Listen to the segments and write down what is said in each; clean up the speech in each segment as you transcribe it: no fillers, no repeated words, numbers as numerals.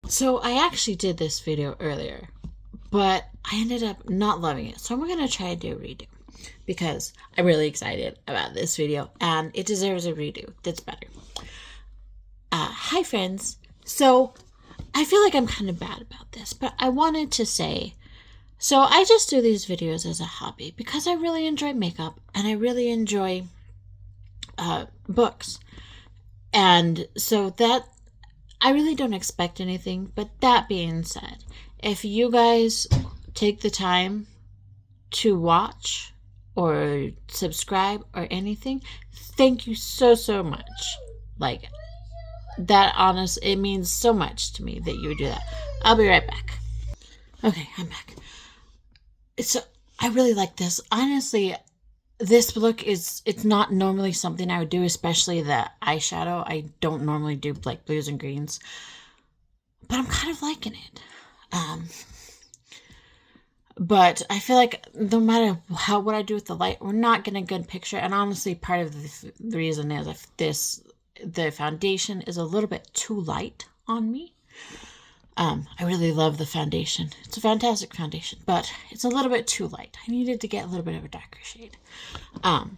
So I actually did this video earlier, but I ended up not loving it. So I'm going to try and do a redo because I'm really excited about this video and it deserves a redo that's better. Hi friends. So I feel like I'm kind of bad about this, but I wanted to say, so I just do these videos as a hobby because I really enjoy makeup and I really enjoy books. And so that I really don't expect anything, but that being said, if you guys take the time to watch or subscribe or anything, thank you so much. Like, that it means so much to me that you would do that. I'll be right back. Okay, I'm back. So, I really like this. Honestly, this look it's not normally something I would do, especially the eyeshadow. I don't normally do like blues and greens, but I'm kind of liking it. But I feel like no matter what I do with the light, we're not getting a good picture. And honestly, part of the reason is the foundation is a little bit too light on me. I really love the foundation. It's a fantastic foundation, but it's a little bit too light. I needed to get a little bit of a darker shade. But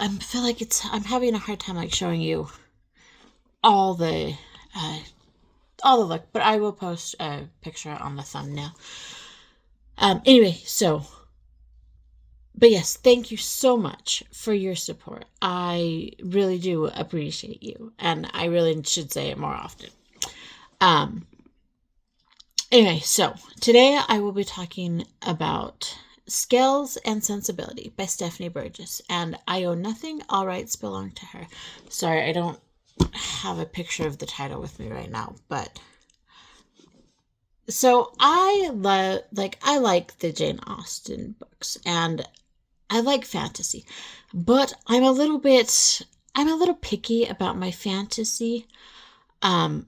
I feel like I'm having a hard time like showing you all the look, but I will post a picture on the thumbnail. Anyway, but yes, thank you so much for your support. I really do appreciate you, and I really should say it more often. Anyway, so today I will be talking about Skills and Sensibility by Stephanie Burgis, and I owe nothing. All rights belong to her. Sorry, I don't have a picture of the title with me right now, but so I like the Jane Austen books, and I like fantasy, but I'm a little picky about my fantasy.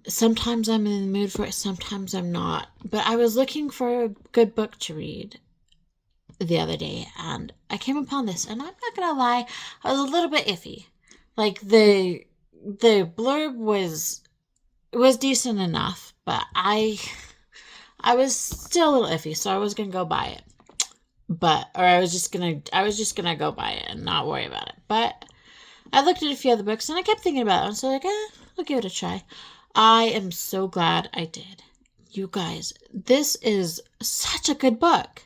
Sometimes I'm in the mood for it, sometimes I'm not. But I was looking for a good book to read the other day, and I came upon this, and I'm not gonna lie, I was a little bit iffy. Like the blurb was decent enough, but I was still a little iffy, so I was gonna go buy it. I was just gonna go buy it and not worry about it. But I looked at a few other books, and I kept thinking about it, and so like, I'll give it a try. I am so glad I did. You guys, this is such a good book.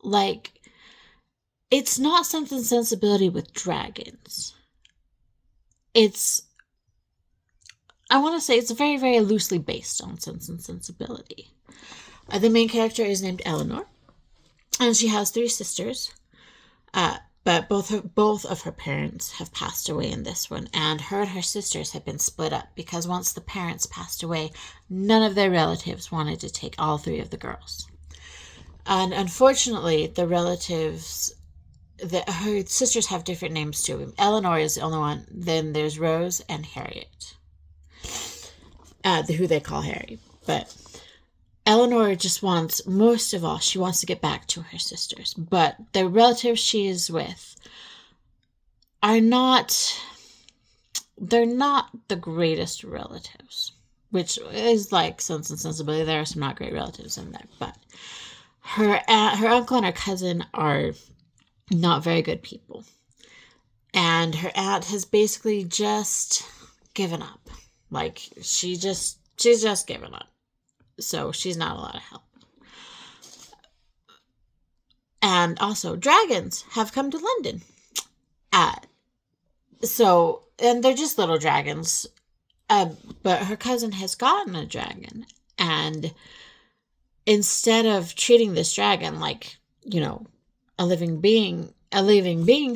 Like, it's not Sense and Sensibility with dragons. I want to say it's very, very loosely based on Sense and Sensibility. The main character is named Eleanor, and she has 3 sisters. But both of her parents have passed away in this one, and her sisters have been split up because once the parents passed away, none of their relatives wanted to take all 3 of the girls. And unfortunately, her sisters have different names too. Eleanor is the only one. Then there's Rose and Harriet, who they call Harry. But Eleanor just most of all, she wants to get back to her sisters. But the relatives she is with they're not the greatest relatives, which is like Sense and Sensibility. There are some not great relatives in there, but her uncle and her cousin are not very good people. And her aunt has basically just given up. Like, she's just given up. So she's not a lot of help. And also, dragons have come to London. And they're just little dragons. But her cousin has gotten a dragon. And instead of treating this dragon like, a living being,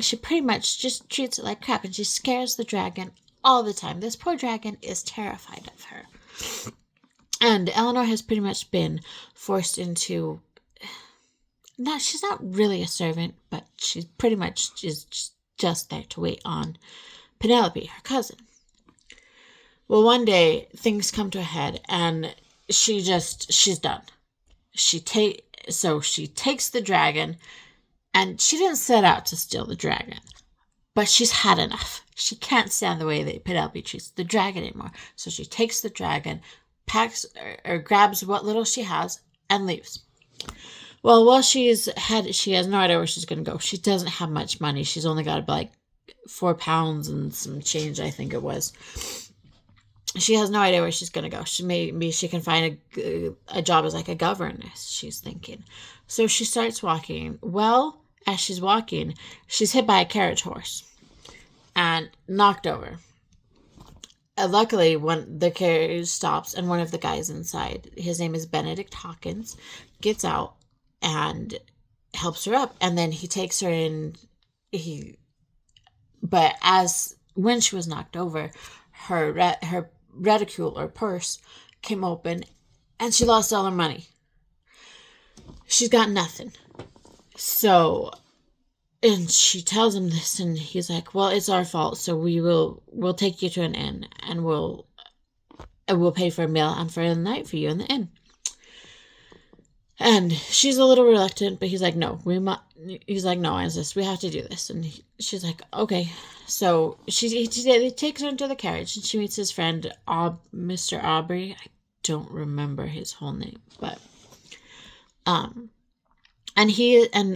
she pretty much just treats it like crap. And she scares the dragon all the time. This poor dragon is terrified of her. And Eleanor has pretty much been forced into... she's not really a servant, but she's pretty much just there to wait on Penelope, her cousin. Well, one day, things come to a head, and she's done. She takes the dragon, and she didn't set out to steal the dragon, but she's had enough. She can't stand the way that Penelope treats the dragon anymore. So she takes the dragon, packs or grabs what little she has and leaves. Well, while she has no idea where she's going to go. She doesn't have much money. She's only got like £4 and some change, I think it was. She has no idea where she's going to go. Maybe she can find a job as like a governess, she's thinking. So she starts walking. Well, as she's walking, she's hit by a carriage horse and knocked over. Luckily, when the carriage stops and one of the guys inside, his name is Benedict Hawkins, gets out and helps her up. And then he takes her in. But when she was knocked over, her reticule or purse came open and she lost all her money. She's got nothing. So, and she tells him this, and he's like, well, it's our fault, so we'll take you to an inn, and we'll pay for a meal and for the night for you in the inn. And she's a little reluctant, but he's like, no, no, Isis, we have to do this. And she's like, okay. So he takes her into the carriage, and she meets his friend, Mr. Aubrey. I don't remember his whole name, but, and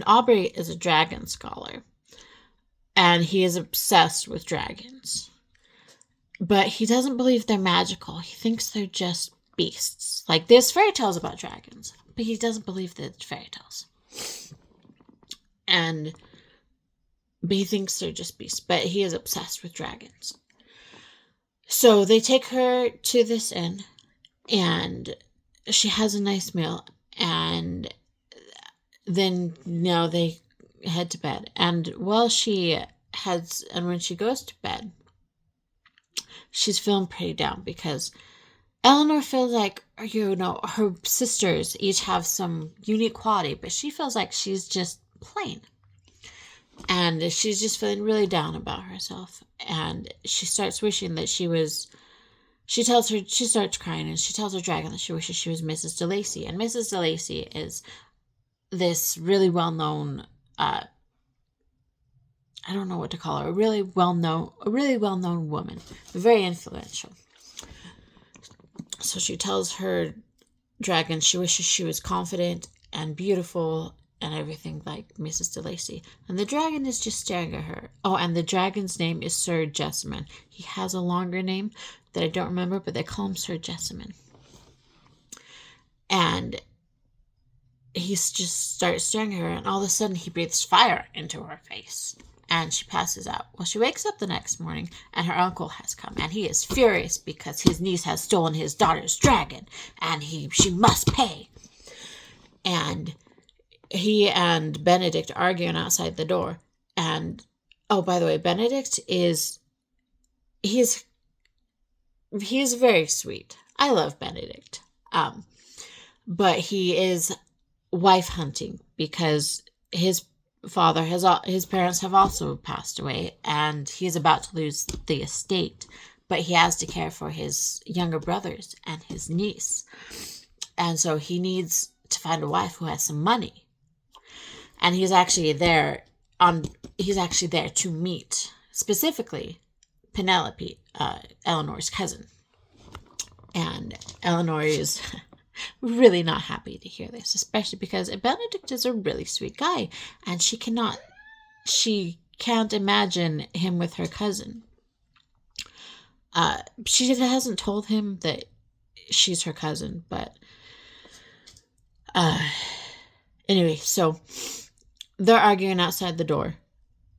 Aubrey is a dragon scholar, and he is obsessed with dragons, but he doesn't believe they're magical. He thinks they're just beasts. Like, there's fairy tales about dragons, but he doesn't believe that it's fairy tales. But he thinks they're just beasts, but he is obsessed with dragons. So they take her to this inn, and she has a nice meal, and then they head to bed. And when she goes to bed, she's feeling pretty down because Eleanor feels like, her sisters each have some unique quality, but she feels like she's just plain. And she's just feeling really down about herself. And she starts wishing that she starts crying, and she tells her dragon that she wishes she was Mrs. DeLacy. And Mrs. DeLacy is this really well-known, I don't know what to call her, a really well-known woman, very influential. So she tells her dragon she wishes she was confident and beautiful and everything like Mrs. DeLacy. And the dragon is just staring at her. Oh, and the dragon's name is Sir Jessamine. He has a longer name that I don't remember, but they call him Sir Jessamine. And he just starts staring at her, and all of a sudden he breathes fire into her face, and she passes out. Well, she wakes up the next morning, and her uncle has come, and he is furious because his niece has stolen his daughter's dragon, and she must pay. And he and Benedict are arguing outside the door. And, oh, by the way, Benedict he's very sweet. I love Benedict. But he is wife hunting because his parents have also passed away, and he's about to lose the estate, but he has to care for his younger brothers and his niece. And so he needs to find a wife who has some money. And he's actually there to meet specifically Penelope, Eleanor's cousin. And Eleanor is really not happy to hear this, especially because Benedict is a really sweet guy, and she can't imagine him with her cousin. She hasn't told him that she's her cousin, but anyway, so they're arguing outside the door,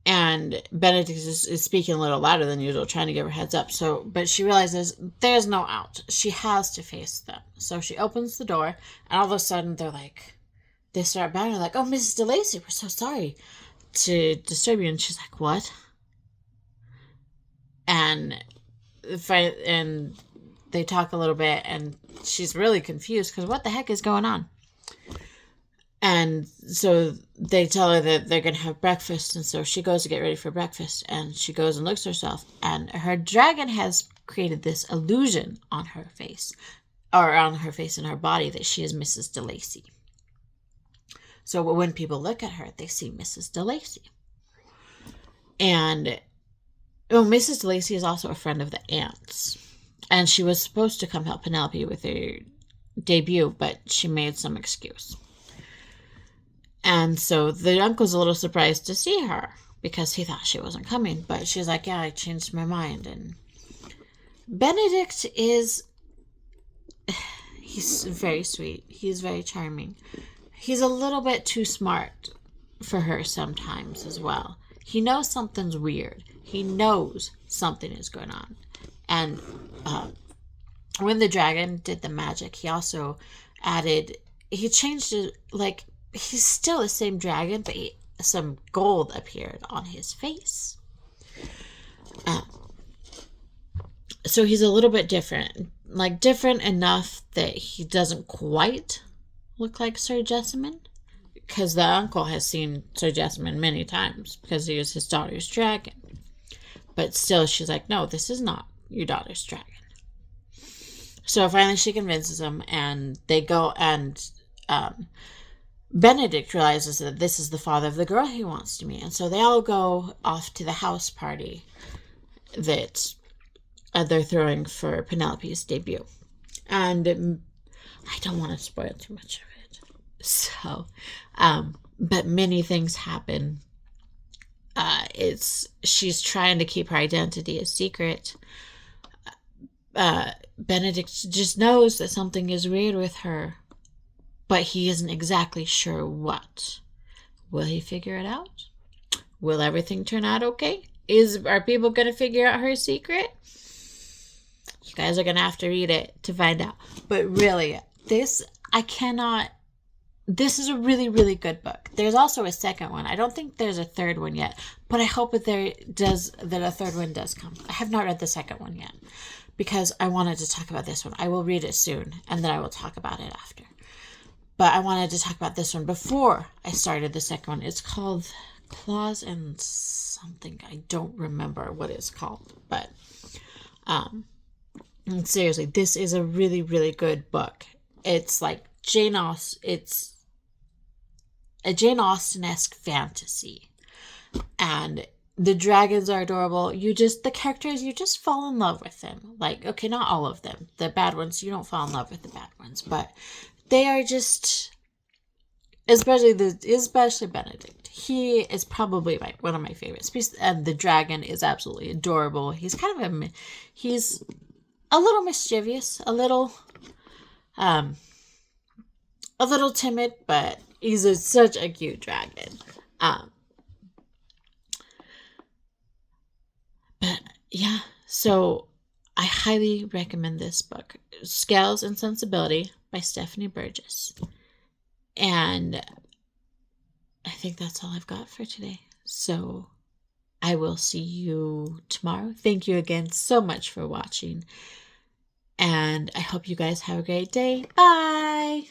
and Benedict is speaking a little louder than usual, trying to give her heads up. But she realizes there's no out. She has to face them. So she opens the door, and all of a sudden they start bowing, like, "Oh, Mrs. DeLacy, we're so sorry to disturb you." And she's like, "What?" And they talk a little bit, and she's really confused because what the heck is going on? And so they tell her that they're going to have breakfast. And so she goes to get ready for breakfast. And she goes and looks at herself. And her dragon has created this illusion on her face. Or on her face and her body that she is Mrs. DeLacy. So when people look at her, they see Mrs. DeLacy. And Mrs. DeLacy is also a friend of the aunt's. And she was supposed to come help Penelope with her debut, but she made some excuse. And so the uncle's a little surprised to see her because he thought she wasn't coming. But she's like, yeah, I changed my mind. And Benedict is... He's very sweet. He's very charming. He's a little bit too smart for her sometimes as well. He knows something's weird. He knows something is going on. And when the dragon did the magic, he also added... He changed it, like... He's still the same dragon, but some gold appeared on his face. So he's a little bit different. Like, different enough that he doesn't quite look like Sir Jessamine. Because the uncle has seen Sir Jessamine many times, because he was his daughter's dragon. But still, she's like, no, this is not your daughter's dragon. So finally she convinces him, and they go, and Benedict realizes that this is the father of the girl he wants to meet. And so they all go off to the house party that they're throwing for Penelope's debut. And I don't want to spoil too much of it. So, but many things happen. She's trying to keep her identity a secret. Benedict just knows that something is weird with her, but he isn't exactly sure what. Will he figure it out? Will everything turn out okay? Are people going to figure out her secret? You guys are going to have to read it to find out. But really, this is a really, really good book. There's also a second one. I don't think there's a third one yet, but I hope that a third one does come. I have not read the second one yet because I wanted to talk about this one. I will read it soon, and then I will talk about it after. But I wanted to talk about this one before I started the second one. It's called Claws and something. I don't remember what it's called. But seriously, this is a really, really good book. It's like Jane Austen. It's a Jane Austen-esque fantasy. And the dragons are adorable. The characters, you just fall in love with them. Like, okay, not all of them. The bad ones, you don't fall in love with the bad ones. But they are just, especially Benedict. He is probably one of my favorites. And the dragon is absolutely adorable. He's he's a little mischievous, a little timid, but he's such a cute dragon. But yeah, so I highly recommend this book, Scales and Sensibility by Stephanie Burgis. And I think that's all I've got for today. So I will see you tomorrow. Thank you again so much for watching. And I hope you guys have a great day. Bye!